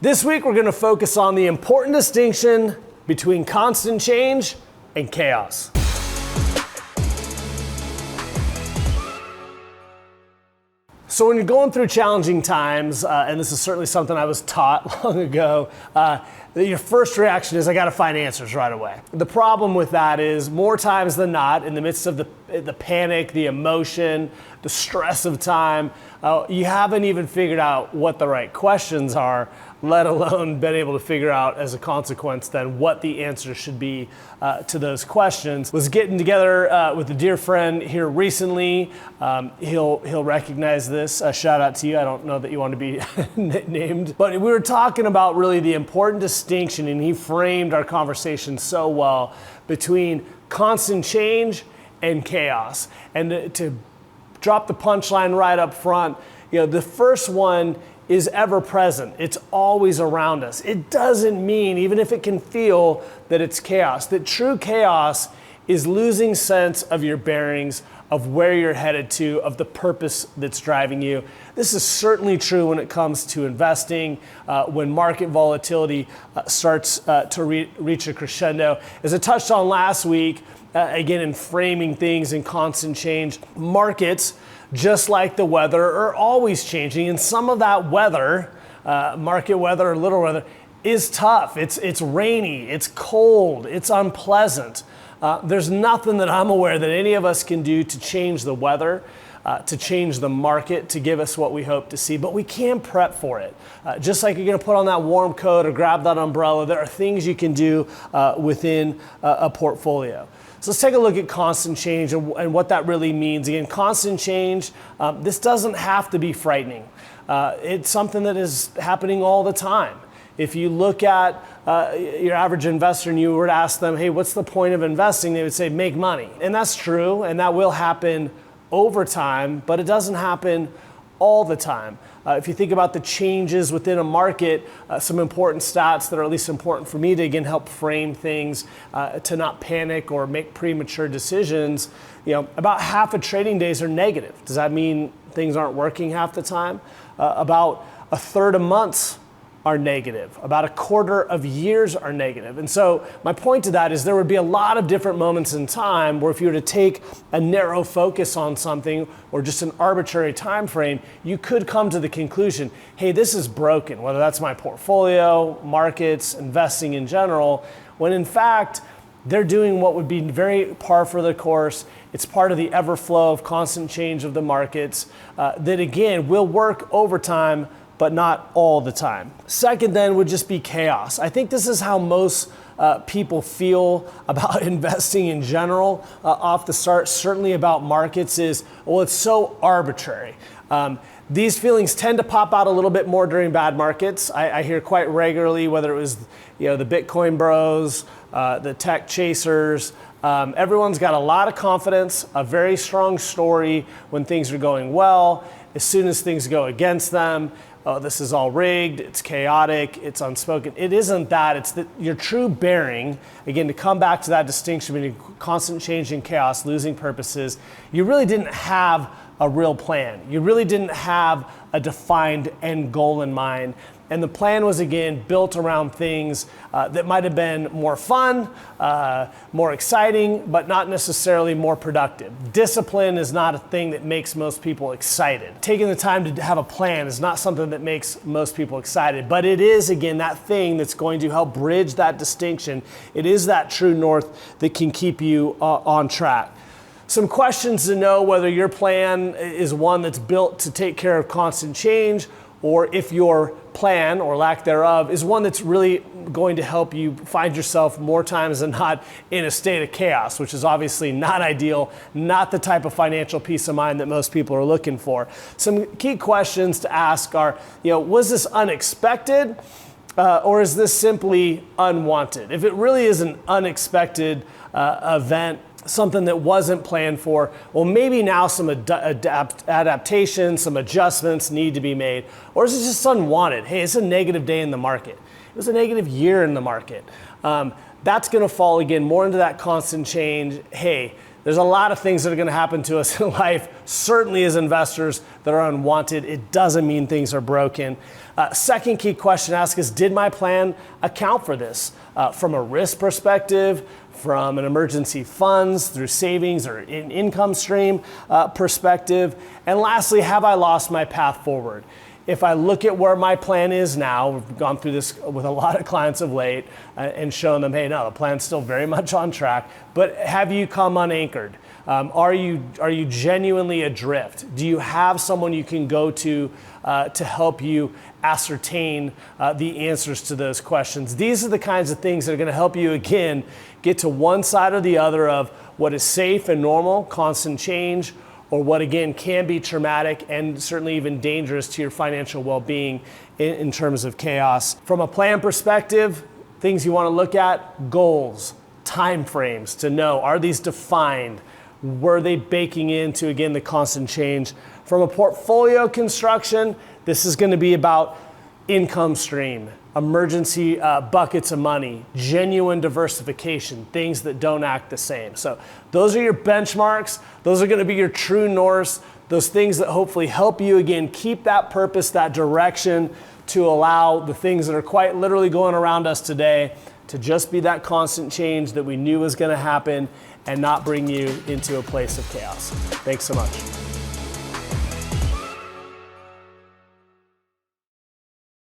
This week, we're going to focus on the important distinction between constant change and chaos. So when you're going through challenging times, and this is certainly something I was taught long ago, your first reaction is, I got to find answers right away. The problem with that is more times than not, in the midst of the panic, the emotion, the stress of time, you haven't even figured out what the right questions are, let alone been able to figure out as a consequence then what the answer should be to those questions. Was getting together with a dear friend here recently. He'll recognize this. Shout out to you. I don't know that you want to be named, but we were talking about really the important distinction, and he framed our conversation so well between constant change and chaos. And to drop the punchline right up front, the first one is ever present. It's always around us. It doesn't mean, even if it can feel, that it's chaos. That true chaos is losing sense of your bearings, of where you're headed to, of the purpose that's driving you. This is certainly true when it comes to investing, when market volatility starts to reach a crescendo. As I touched on last week, again, in framing things in constant change, markets, just like the weather, are always changing. And some of that weather, market weather or little weather, is tough. It's rainy, it's cold, it's unpleasant. There's nothing that I'm aware that any of us can do to change the weather, to change the market, to give us what we hope to see, but we can prep for it. Just like you're gonna put on that warm coat or grab that umbrella, there are things you can do within a portfolio. So let's take a look at constant change and what that really means. Again, constant change, this doesn't have to be frightening. It's something that is happening all the time. If you look at your average investor and you were to ask them, hey, what's the point of investing? They would say, make money. And that's true, and that will happen over time, but it doesn't happen all the time. If you think about the changes within a market, some important stats that are at least important for me to, again, help frame things, to not panic or make premature decisions, about half of trading days are negative. Does that mean things aren't working half the time? About a third of months are negative. About a quarter of years are negative. And so my point to that is there would be a lot of different moments in time where if you were to take a narrow focus on something or just an arbitrary time frame, you could come to the conclusion, hey, this is broken, whether that's my portfolio, markets, investing in general, when in fact, they're doing what would be very par for the course. It's part of the ever flow of constant change of the markets that, again, will work over time, but not all the time. Second then would just be chaos. I think this is how most people feel about investing in general off the start, certainly about markets is, well, it's so arbitrary. These feelings tend to pop out a little bit more during bad markets. I hear quite regularly, whether it was the Bitcoin bros, the tech chasers, everyone's got a lot of confidence, a very strong story when things are going well. As soon as things go against them, oh, this is all rigged, it's chaotic, it's unspoken. It isn't that, it's your true bearing. Again, to come back to that distinction between constant change and chaos, losing purposes, you really didn't have a real plan. You really didn't have a defined end goal in mind. And the plan was, again, built around things that might have been more fun, more exciting, but not necessarily more productive. Discipline is not a thing that makes most people excited. Taking the time to have a plan is not something that makes most people excited, but it is, again, that thing that's going to help bridge that distinction. It is that true north that can keep you on track. Some questions to know whether your plan is one that's built to take care of constant change, or if your plan, or lack thereof, is one that's really going to help you find yourself more times than not in a state of chaos, which is obviously not ideal, not the type of financial peace of mind that most people are looking for. Some key questions to ask are, was this unexpected, or is this simply unwanted? If it really is an unexpected event, something that wasn't planned for, well, maybe now some adaptations, some adjustments need to be made. Or is it just unwanted? Hey, it's a negative day in the market. It was a negative year in the market. That's going to fall, again, more into that constant change. Hey, There's a lot of things that are going to happen to us in life, certainly as investors, that are unwanted. It doesn't mean things are broken. Second key question to ask is, did my plan account for this? From a risk perspective, from an emergency funds, through savings or an income stream perspective? And lastly, have I lost my path forward? If I look at where my plan is now, we've gone through this with a lot of clients of late and shown them, hey, no, the plan's still very much on track, but have you come unanchored? Are you genuinely adrift? Do you have someone you can go to help you ascertain the answers to those questions? These are the kinds of things that are going to help you, again, get to one side or the other of what is safe and normal, constant change, or what, again, can be traumatic and certainly even dangerous to your financial well-being in terms of chaos. From a plan perspective, things you want to look at: goals, time frames to know, are these defined? Were they baking into, again, the constant change? From a portfolio construction, this is going to be about income stream, emergency buckets of money, genuine diversification, things that don't act the same. So those are your benchmarks. Those are going to be your true north, those things that hopefully help you, again, keep that purpose, that direction, to allow the things that are quite literally going around us today to just be that constant change that we knew was going to happen and not bring you into a place of chaos. Thanks so much.